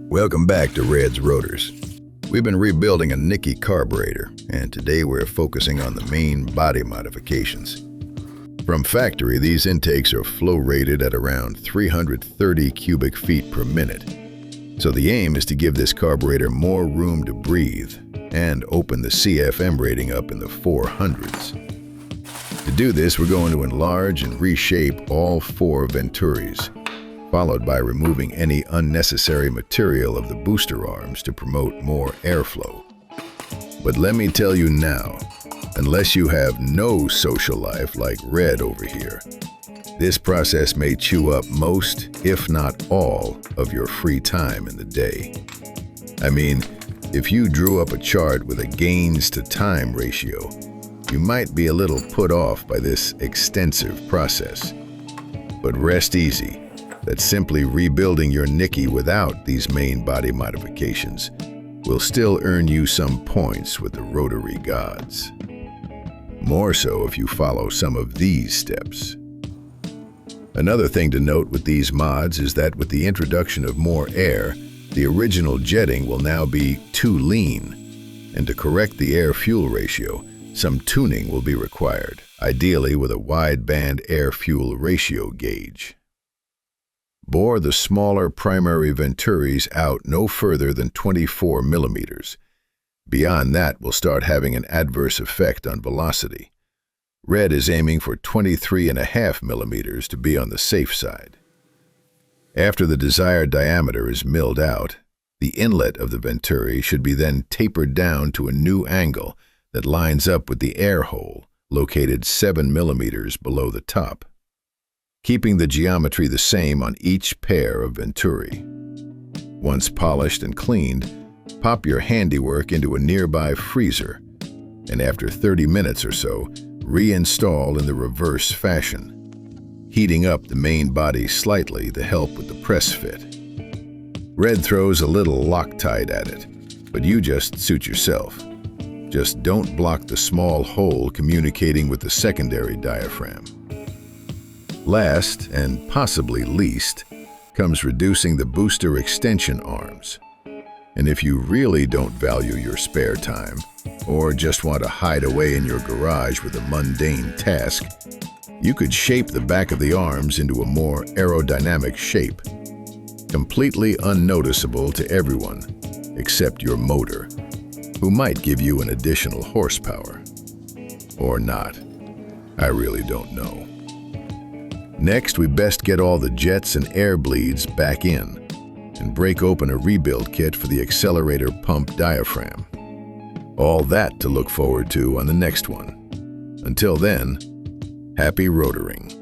Welcome back to Red's Rotors. We've been rebuilding a Nikki carburetor, and today we're focusing on the main body modifications. From factory, these intakes are flow rated at around 330 cubic feet per minute. So the aim is to give this carburetor more room to breathe and open the C.F.M rating up in the 400s. To do this, we're going to enlarge and reshape all 4 venturis, followed by removing any unnecessary material of the booster arms to promote more airflow. But let me tell you now, unless you have no social life like Red over here, this process may chew up most, if not all, of your free time in the day. I mean, if you drew up a chart with a gains to time ratio, you might be a little put off by this extensive process. But rest easy. That simply rebuilding your Nikki without these main body modifications will still earn you some points with the rotary gods. More so if you follow some of these steps. Another thing to note with these mods is that with the introduction of more air, the original jetting will now be too lean, and to correct the air-fuel ratio, some tuning will be required, ideally with a wide-band air-fuel ratio gauge. Bore the smaller primary venturis out no further than 24 millimeters. Beyond that will start having an adverse effect on velocity. Red is aiming for 23.5 millimeters to be on the safe side. After the desired diameter is milled out, the inlet of the venturi should be then tapered down to a new angle that lines up with the air hole, located 7 millimeters below the top, keeping the geometry the same on each pair of venturi. Once polished and cleaned, pop your handiwork into a nearby freezer, and after 30 minutes or so, reinstall in the reverse fashion, heating up the main body slightly to help with the press fit. Red throws a little Loctite at it, but you just suit yourself. Just don't block the small hole communicating with the secondary diaphragm. Last, and possibly least, comes reducing the booster extension arms. And if you really don't value your spare time, or just want to hide away in your garage with a mundane task, you could shape the back of the arms into a more aerodynamic shape, completely unnoticeable to everyone except your motor, who might give you an additional horsepower. Or not. I really don't know. Next, we best get all the jets and air bleeds back in and break open a rebuild kit for the accelerator pump diaphragm. All that to look forward to on the next one. Until then, happy rotoring.